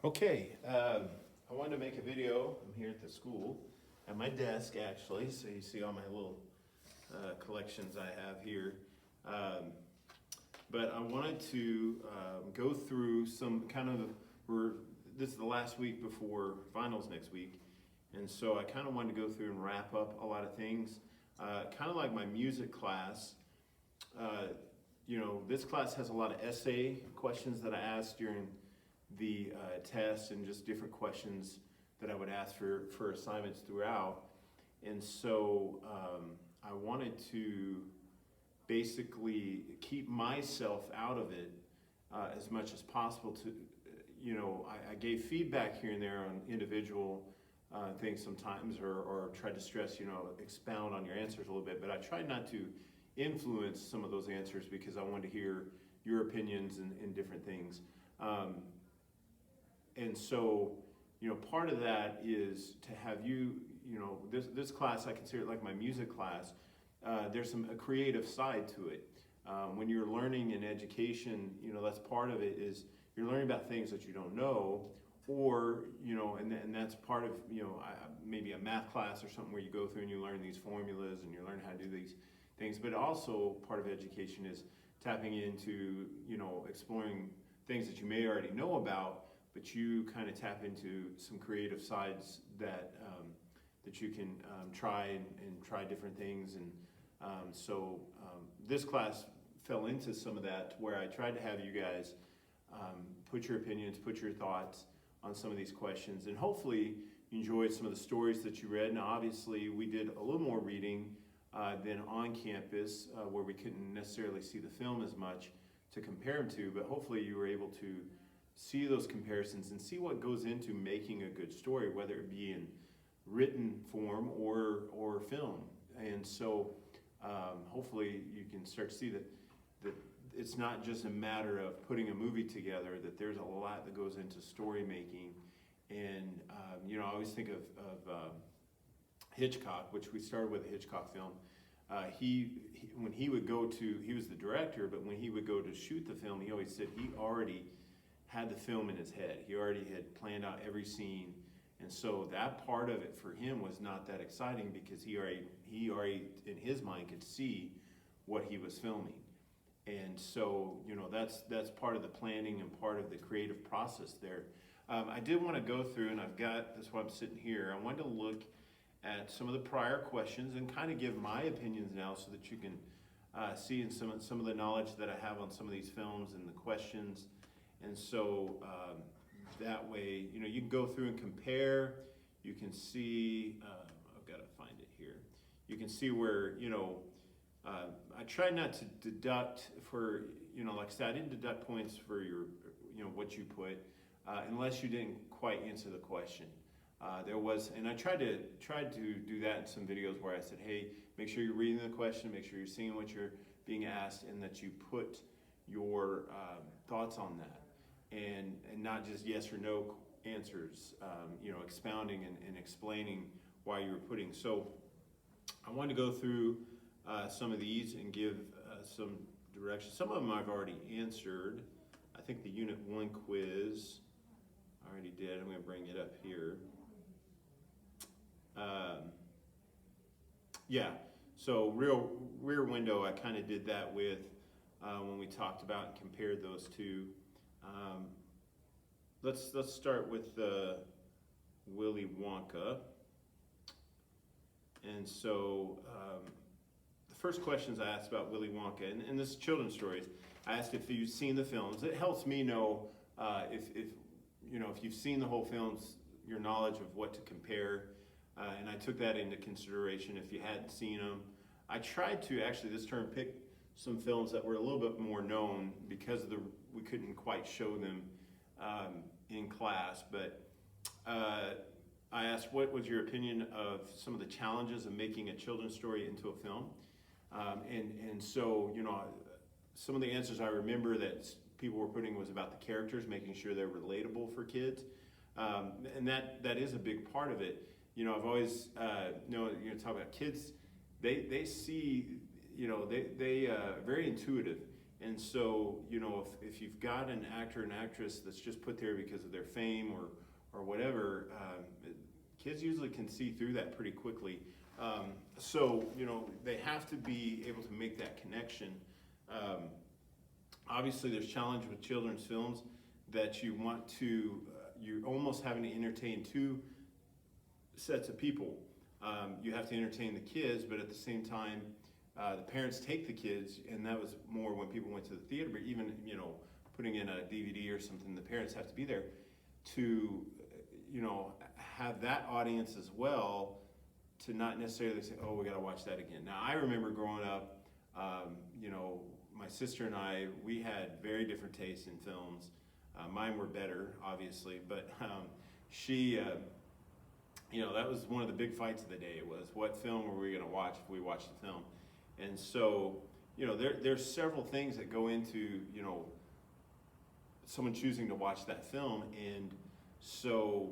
Okay, I wanted to make a video. I'm here at the school, at my desk actually, so you see all my little collections I have here. But I wanted to go through some this is the last week before finals next week, and so I kind of wanted to go through and wrap up a lot of things. Kind of like my music class. This class has a lot of essay questions that I asked during the test, and just different questions that I would ask for assignments throughout. And so I wanted to basically keep myself out of it as much as possible. I gave feedback here and there on individual things sometimes, or tried to stress, expound on your answers a little bit, but I tried not to influence some of those answers because I wanted to hear your opinions and different things. And so, part of that is to have this class, I consider it like my music class. There's a creative side to it. When you're learning in education, that's part of it, is you're learning about things that you don't know, or, and that's part of, maybe a math class or something where you go through and you learn these formulas and you learn how to do these things. But also part of education is tapping into, exploring things that you may already know about, but you kind of tap into some creative sides that you can try and try different things. And so this class fell into some of that, where I tried to have you guys put your opinions, put your thoughts on some of these questions, and hopefully you enjoyed some of the stories that you read. Now, obviously, we did a little more reading than on campus, where we couldn't necessarily see the film as much to compare them to, but hopefully you were able to see those comparisons and see what goes into making a good story, whether it be in written form or film. And so hopefully you can start to see that it's not just a matter of putting a movie together, that there's a lot that goes into story making. And I always think of Hitchcock, which we started with a Hitchcock film. When he would go to, he was the director, but when he would go to shoot the film, he always said he already had the film in his head. He already had planned out every scene. And so that part of it for him was not that exciting, because he already in his mind could see what he was filming. And so, that's part of the planning and part of the creative process there. I did want to go through, and that's why I'm sitting here. I wanted to look at some of the prior questions and kind of give my opinions now, so that you can see in some of the knowledge that I have on some of these films and the questions. And so that way, you can go through and compare. You can see, I've got to find it here. You can see where, I try not to deduct for, like I said, I didn't deduct points for your, what you put, unless you didn't quite answer the question. And I tried to do that in some videos where I said, hey, make sure you're reading the question, make sure you're seeing what you're being asked, and that you put your thoughts on that. And not just yes or no answers, expounding and explaining why you were putting. So I wanted to go through some of these and give some direction. Some of them I've already answered. I think the Unit 1 quiz I already did. I'm going to bring it up here. So Rear Window, I kind of did that with when we talked about and compared those two. Let's start with Willy Wonka. And so the first questions I asked about Willy Wonka, and this is children's stories. I asked if you've seen the films. It helps me know if you've seen the whole films, your knowledge of what to compare. And I took that into consideration if you hadn't seen them. I tried to actually this term pick some films that were a little bit more known, because we couldn't quite show them in class. But I asked, what was your opinion of some of the challenges of making a children's story into a film? And so, some of the answers I remember that people were putting was about the characters, making sure they're relatable for kids. And that is a big part of it. I've always, talk about kids, they see, they very intuitive. And so, you know, if you've got an actor and actress that's just put there because of their fame or whatever, kids usually can see through that pretty quickly. So, you know, they have to be able to make that connection. Obviously, there's challenge with children's films that you want to, you're almost having to entertain two sets of people. You have to entertain the kids, but at the same time, the parents take the kids, and that was more when people went to the theater, but even, you know, putting in a DVD or something, the parents have to be there to, you know, have that audience as well, to not necessarily say, oh, we gotta watch that again. Now, I remember growing up, you know, my sister and I, we had very different tastes in films. Mine were better, obviously, but she, you know, that was one of the big fights of the day, was what film were we gonna watch if we watched the film. And so, you know, there's several things that go into, you know, someone choosing to watch that film. And so,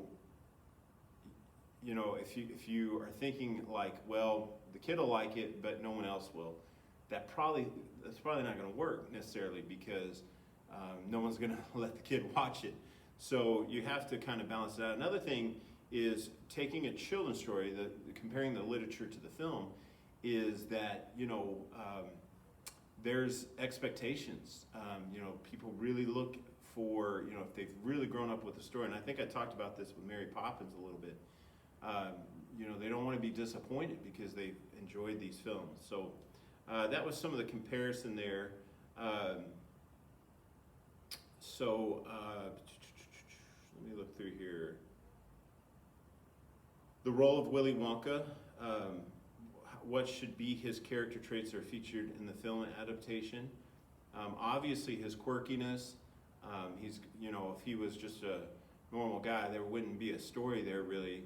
you know, if you are thinking like, well, the kid will like it, but no one else will, that's probably not going to work necessarily, because no one's going to let the kid watch it. So you have to kind of balance it out. Another thing is taking a children's story, comparing the literature to the film, is that, you know, there's expectations. You know, people really look for, you know, if they've really grown up with the story, and I think I talked about this with Mary Poppins a little bit. You know, they don't want to be disappointed because they've enjoyed these films. So that was some of the comparison there. Let me look through here. The role of Willy Wonka. What should be his character traits are featured in the film adaptation. Obviously, his quirkiness. He's, you know, if he was just a normal guy, there wouldn't be a story there really.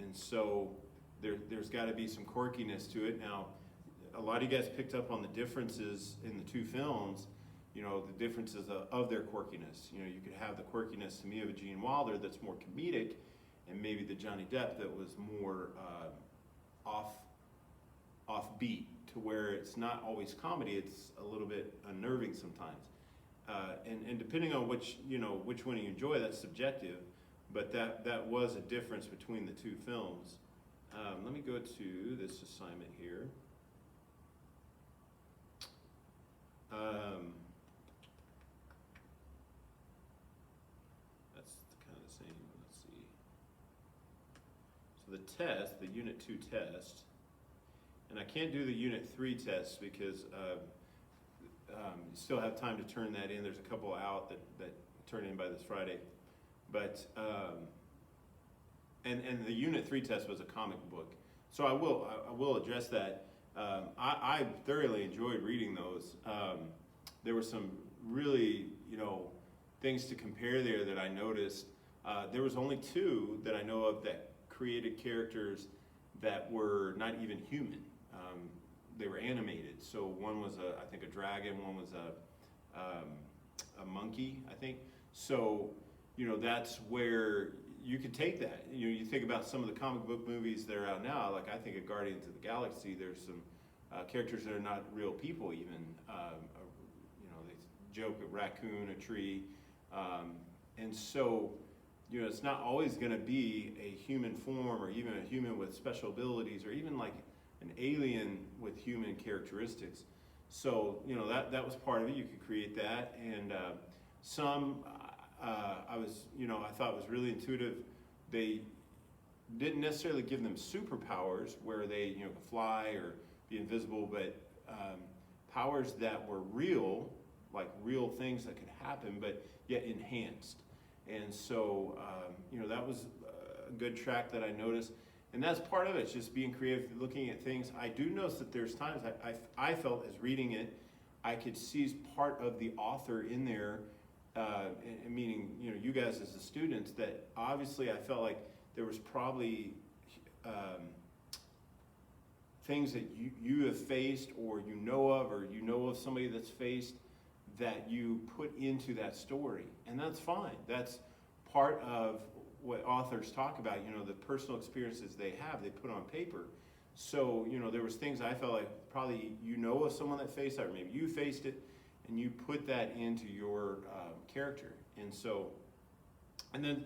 And so there's got to be some quirkiness to it. Now, a lot of you guys picked up on the differences in the two films, you know, the differences of their quirkiness. You know, you could have the quirkiness to me of a Gene Wilder that's more comedic, and maybe the Johnny Depp that was more offbeat, to where it's not always comedy, it's a little bit unnerving sometimes. And depending on which one you enjoy, that's subjective, but that was a difference between the two films. Let me go to this assignment here. That's kind of the same. Let's see. So the test, the Unit 2 test, and I can't do the Unit 3 test because you still have time to turn that in. There's a couple out that turn in by this Friday. But, and the Unit 3 test was a comic book. So I will address that. I thoroughly enjoyed reading those. There were some really, you know, things to compare there that I noticed. There was only two that I know of that created characters that were not even human. They were animated. So one was I think a dragon, one was a monkey, I think. So, you know, that's where you could take that. You know, you think about some of the comic book movies that are out now, like I think of Guardians of the Galaxy, there's some characters that are not real people even. You know, they joke a raccoon, a tree. And so, you know, it's not always gonna be a human form, or even a human with special abilities, or even like an alien with human characteristics. So, you know, that was part of it. You could create that. And some, I thought was really intuitive. They didn't necessarily give them superpowers where they, you know, could fly or be invisible, but powers that were real, like real things that could happen, but yet enhanced. And so, you know, that was a good track that I noticed. And that's part of it, it's just being creative, looking at things. I do notice that there's times I felt as reading it, I could see part of the author in there, meaning, you know, you guys as the students, that obviously I felt like there was probably things that you have faced, or you know of somebody that's faced, that you put into that story. And that's fine. That's part of what authors talk about, you know, the personal experiences they have, they put on paper. So, you know, there was things I felt like probably you know of someone that faced that, or maybe you faced it, and you put that into your character. And so, and then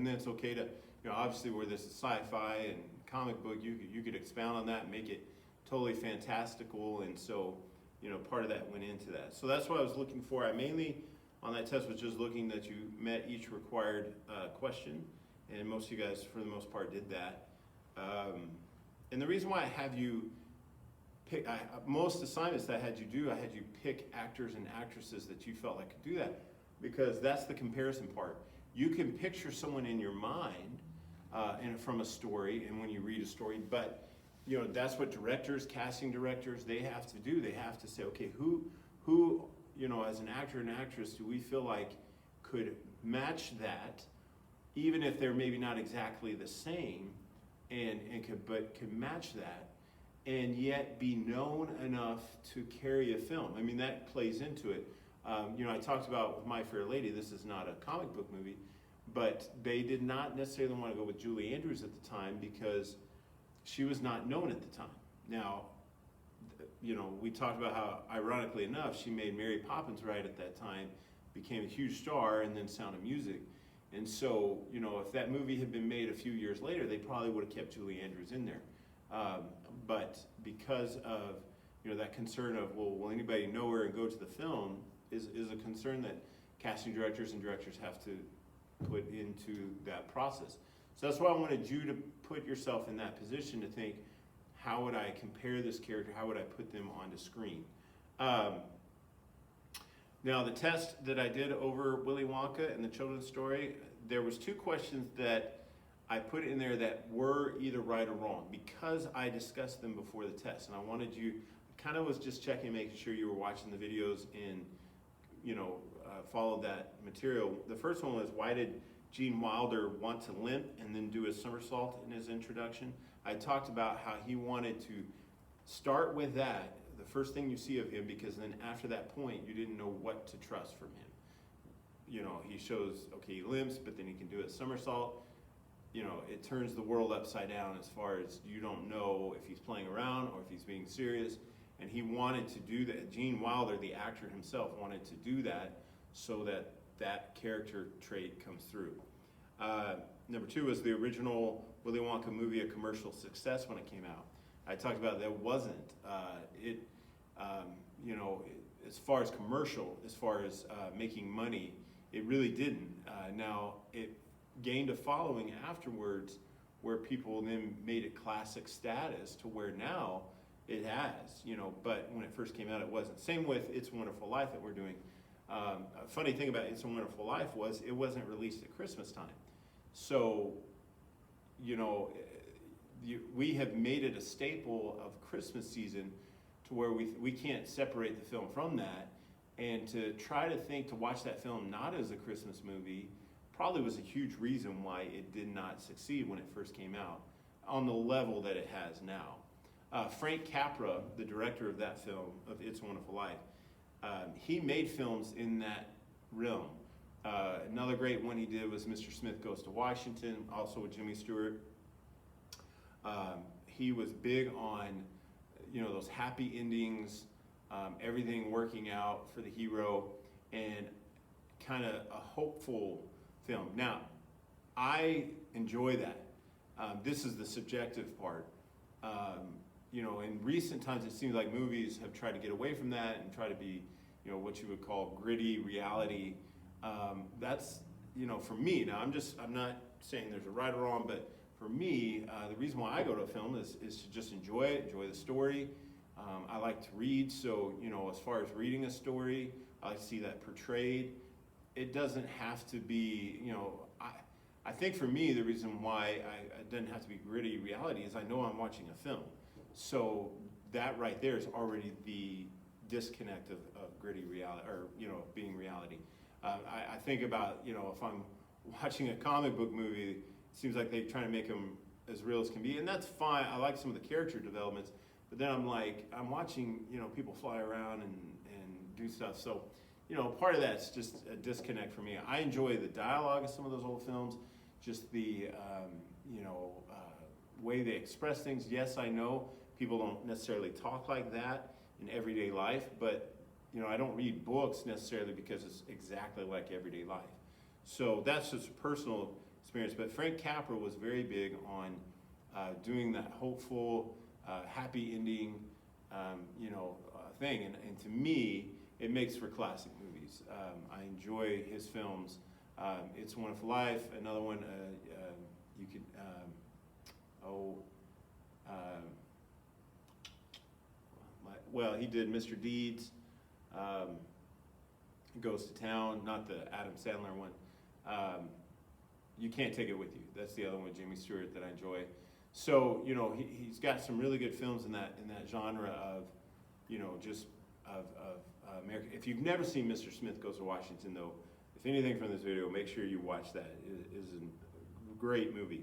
it's okay to, obviously where this is sci-fi and comic book, you could expound on that and make it totally fantastical. And so, part of that went into that. So that's what I was looking for. I mainly on that test was just looking that you met each required question, and most of you guys, for the most part, did that. And the reason why I have you pick, most assignments that I had you pick actors and actresses that you felt like could do that, because that's the comparison part. You can picture someone in your mind and from a story, and when you read a story, but that's what directors, casting directors, they have to do. They have to say, okay, who as an actor and actress, do we feel like could match that, even if they're maybe not exactly the same, but could match that, and yet be known enough to carry a film. I mean, that plays into it. I talked about with My Fair Lady, this is not a comic book movie, but they did not necessarily want to go with Julie Andrews at the time because she was not known at the time. Now, we talked about how, ironically enough, she made Mary Poppins right at that time, became a huge star, and then Sound of Music. And so, if that movie had been made a few years later, they probably would have kept Julie Andrews in there. But because of, that concern of, well, will anybody know her and go to the film, is a concern that casting directors and directors have to put into that process. So that's why I wanted you to put yourself in that position to think, how would I compare this character? How would I put them onto screen? Now, the test that I did over Willy Wonka and the children's story, there was 2 questions that I put in there that were either right or wrong because I discussed them before the test. And I wanted you, kind of was just checking, making sure you were watching the videos and, followed that material. The first one was, why did Gene Wilder want to limp and then do a somersault in his introduction? I talked about how he wanted to start with that, the first thing you see of him, because then after that point, you didn't know what to trust from him. He shows, okay, he limps, but then he can do a somersault. It turns the world upside down as far as you don't know if he's playing around or if he's being serious. And he wanted to do that. Gene Wilder, the actor himself, wanted to do that so that that character trait comes through. Number 2 was the original Willy Wonka movie a commercial success when it came out. I talked about that wasn't. As far as commercial, as far as making money, it really didn't. Now, it gained a following afterwards where people then made it classic status to where now it has, but when it first came out, it wasn't. Same with It's a Wonderful Life that we're doing. A funny thing about It's a Wonderful Life was it wasn't released at Christmas time. So, we have made it a staple of Christmas season to where we can't separate the film from that. And to try to watch that film not as a Christmas movie probably was a huge reason why it did not succeed when it first came out on the level that it has now. Frank Capra, the director of that film, of It's a Wonderful Life, he made films in that realm. Another great one he did was Mr. Smith Goes to Washington, also with Jimmy Stewart. He was big on, those happy endings, everything working out for the hero, and kind of a hopeful film. Now, I enjoy that. This is the subjective part. In recent times, it seems like movies have tried to get away from that and try to be, what you would call gritty reality. That's, for me, now I'm not saying there's a right or wrong, but for me, the reason why I go to a film is to just enjoy it, enjoy the story. I like to read, so, as far as reading a story, I like to see that portrayed. It doesn't have to be, I think for me, the reason why it doesn't have to be gritty reality is I know I'm watching a film. So that right there is already the disconnect of gritty reality, or, being reality. I think about, if I'm watching a comic book movie, it seems like they're trying to make them as real as can be, and that's fine. I like some of the character developments, but then I'm watching, people fly around and do stuff. So, part of that's just a disconnect for me. I enjoy the dialogue of some of those old films, just the, way they express things. Yes, I know people don't necessarily talk like that in everyday life, but I don't read books necessarily because it's exactly like everyday life. So that's just a personal experience. But Frank Capra was very big on doing that hopeful, happy ending, thing. And to me, it makes for classic movies. I enjoy his films. It's a Wonderful Life. Another one, you could, well, he did Mr. Deeds, Goes to Town, not the Adam Sandler one. You Can't Take It With You. That's the other one with Jimmy Stewart that I enjoy. So, he's got some really good films in that genre of, of America. If you've never seen Mr. Smith Goes to Washington, though, if anything from this video, make sure you watch that. It is a great movie.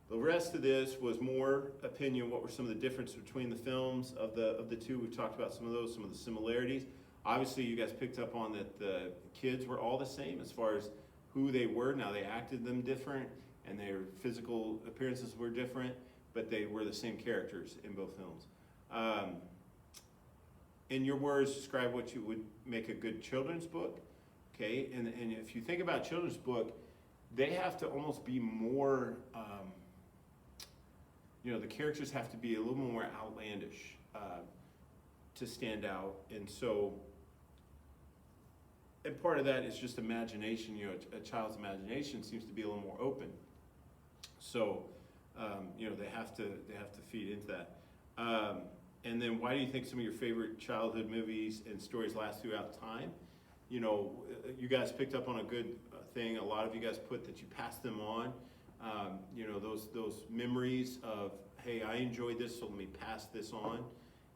The rest of this was more opinion. What were some of the differences between the films of the two? We've talked about some of those, some of the similarities. Obviously, you guys picked up on that the kids were all the same as far as who they were. Now, they acted them different, and their physical appearances were different, but they were the same characters in both films. In your words, describe what you would make a good children's book. Okay, and if you think about children's book, they have to almost be more, the characters have to be a little more outlandish to stand out. And so, and part of that is just imagination. A child's imagination seems to be a little more open. So, they have to feed into that. And then why do you think some of your favorite childhood movies and stories last throughout time? You guys picked up on a good thing. A lot of you guys put that you pass them on. Those memories of, hey, I enjoyed this, so let me pass this on.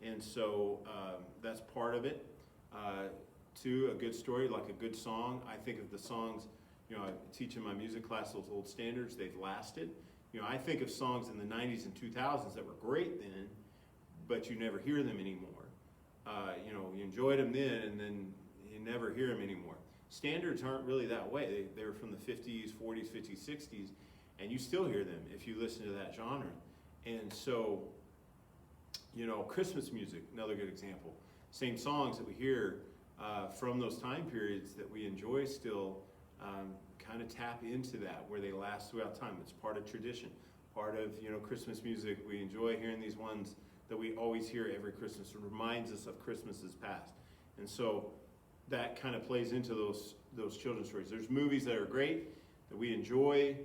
And so that's part of it. Two, a good story, like a good song. I think of the songs, I teach in my music class, those old standards, they've lasted. I think of songs in the 90s and 2000s that were great then, but you never hear them anymore. You enjoyed them then, and then you never hear them anymore. Standards aren't really that way. They're from the 50s, 40s, 50s, 60s, and you still hear them if you listen to that genre. And so, Christmas music, another good example. Same songs that we hear from those time periods that we enjoy still kind of tap into that, where they last throughout time. It's part of tradition, part of, Christmas music. We enjoy hearing these ones that we always hear every Christmas. It reminds us of Christmases past. And so that kind of plays into those children's stories. There's movies that are great, that we enjoy.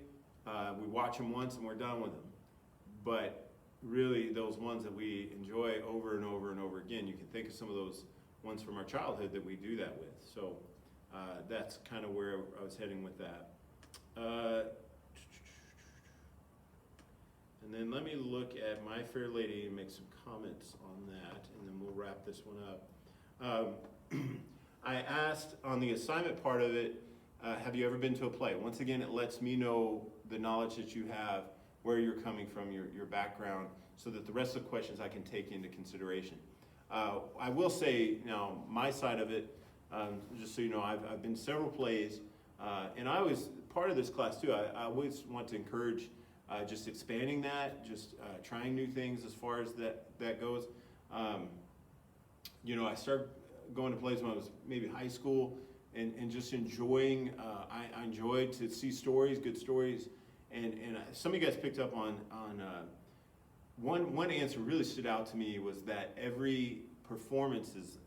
We watch them once and we're done with them. But really, those ones that we enjoy over and over and over again, you can think of some of those ones from our childhood that we do that with. So that's kind of where I was heading with that. And then let me look at My Fair Lady and make some comments on that, and then we'll wrap this one up. I asked on the assignment part of it, have you ever been to a play? Once again, it lets me know the knowledge that you have, where you're coming from, your background, so that the rest of the questions I can take into consideration. I will say, now, my side of it, just so you know, I've been to several plays, and I was part of this class too. I always want to encourage just expanding that, just trying new things as far as that goes. I started going to plays when I was maybe high school, and just enjoying. I enjoyed to see stories, good stories, and some of you guys picked up on one answer really stood out to me was that every performance is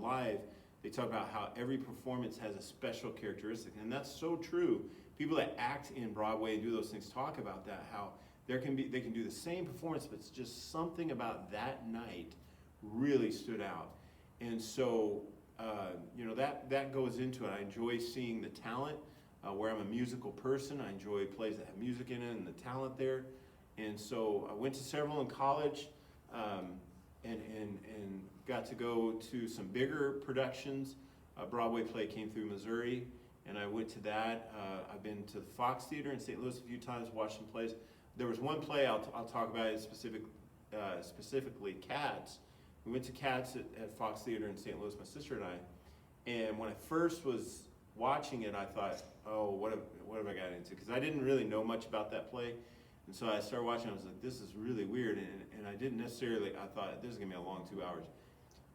live. They talk about how every performance has a special characteristic, and that's so true. People that act in Broadway and do those things talk about that, how they can do the same performance, but it's just something about that night really stood out. And so, that goes into it. I enjoy seeing the talent, where I'm a musical person. I enjoy plays that have music in it and the talent there. And so I went to several in college, and got to go to some bigger productions. A Broadway play came through Missouri, and I went to that. I've been to the Fox Theater in St. Louis a few times, watched some plays. There was one play I'll talk about it specifically Cats. We went to Cats at Fox Theater in St. Louis, my sister and I. And when I first was watching it, I thought, oh, what have I got into? Because I didn't really know much about that play. And so I started watching, I was like, this is really weird. And I didn't necessarily, I thought, this is going to be a long 2 hours.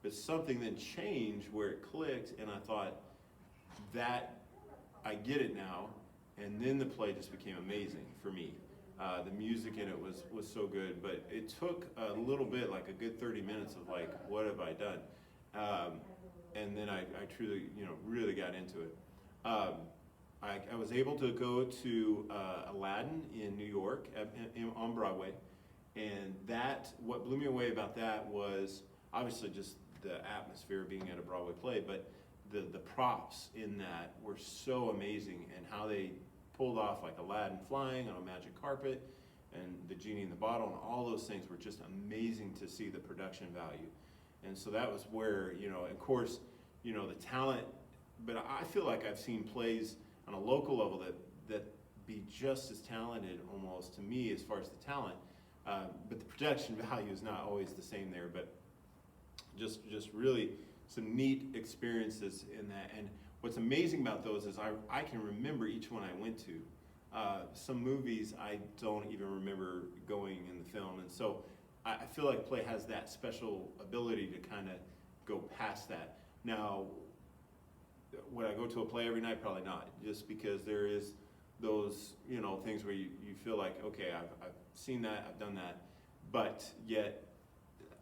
but something then changed where it clicked, and I thought, that, I get it now, and then the play just became amazing for me. The music in it was so good, but it took a little bit, like a good 30 minutes of like, what have I done? And then I truly, really got into it. I was able to go to Aladdin in New York on Broadway, and what blew me away about that was obviously just the atmosphere being at a Broadway play, but the props in that were so amazing, and how they pulled off like Aladdin flying on a magic carpet and the genie in the bottle, and all those things were just amazing to see the production value. And so that was where, of course, the talent, but I feel like I've seen plays on a local level that be just as talented almost to me as far as the talent, but the production value is not always the same there, but just really some neat experiences in that. And what's amazing about those is I can remember each one I went to. Some movies I don't even remember going in the film, and so I feel like play has that special ability to kind of go past that. Now, would I go to a play every night? Probably not, just because there is those things where you feel like, okay, I've seen that, I've done that, but yet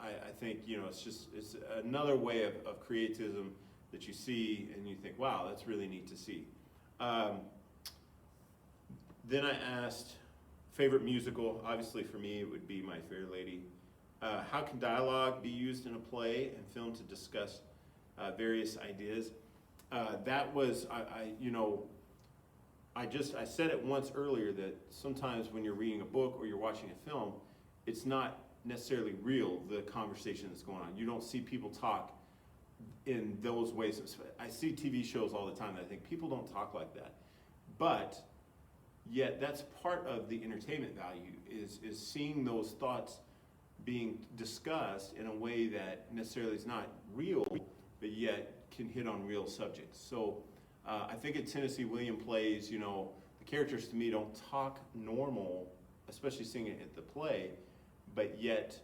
I think it's another way of creatism that you see, and you think, wow, that's really neat to see. Then I asked, favorite musical. Obviously for me it would be My Fair Lady. How can dialogue be used in a play and film to discuss various ideas? That was, I said it once earlier that sometimes when you're reading a book or you're watching a film, it's not necessarily real, the conversation that's going on. You don't see people talk in those ways. I see TV shows all the time that I think people don't talk like that. But yet that's part of the entertainment value, is seeing those thoughts being discussed in a way that necessarily is not real, but yet can hit on real subjects. So I think at Tennessee William plays, the characters to me don't talk normal, especially seeing it at the play, but yet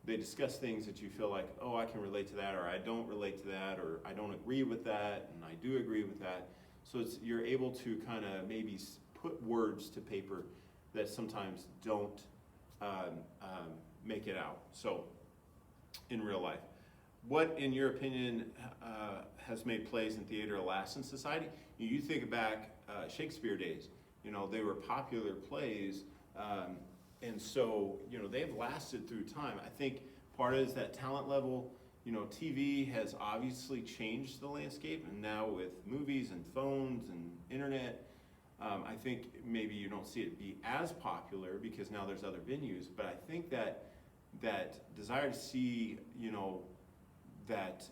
they discuss things that you feel like, oh, I can relate to that, or I don't relate to that, or I don't agree with that, and I do agree with that. So you're able to kind of maybe put words to paper that sometimes don't make it out. So in real life, what, in your opinion, has made plays and theater last in society? You think back Shakespeare days. They were popular plays, and so they've lasted through time. I think part of it is that talent level. TV has obviously changed the landscape, and now with movies and phones and internet, I think maybe you don't see it be as popular because now there's other venues. But I think that desire to see, that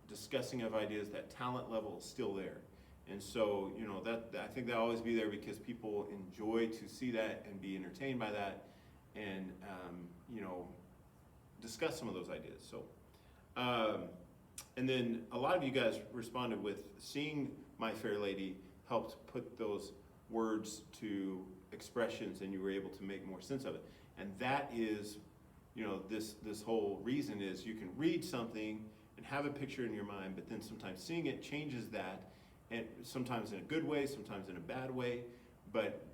discussing of ideas, that talent level is still there. And so, that I think that'll always be there because people enjoy to see that and be entertained by that, and discuss some of those ideas. So, and then a lot of you guys responded with seeing My Fair Lady helped put those words to expressions, and you were able to make more sense of it. And that is, this whole reason is you can read something and have a picture in your mind, but then sometimes seeing it changes that, and sometimes in a good way, sometimes in a bad way. But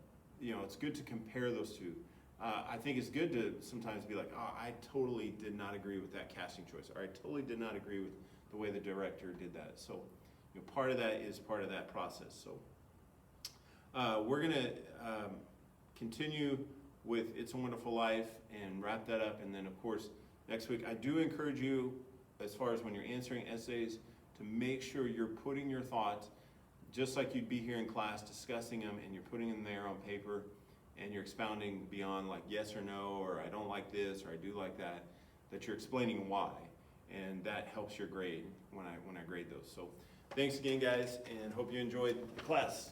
it's good to compare those two. I think it's good to sometimes be like, oh, I totally did not agree with that casting choice, or I totally did not agree with the way the director did that. So part of that is part of that process. So we're gonna continue with It's a Wonderful Life and wrap that up. And then of course, next week, I do encourage you, as far as when you're answering essays, to make sure you're putting your thoughts, just like you'd be here in class discussing them, and you're putting them there on paper, and you're expounding beyond like yes or no, or I don't like this, or I do like that, that you're explaining why. And that helps your grade when I grade those. So thanks again, guys, and hope you enjoyed the class.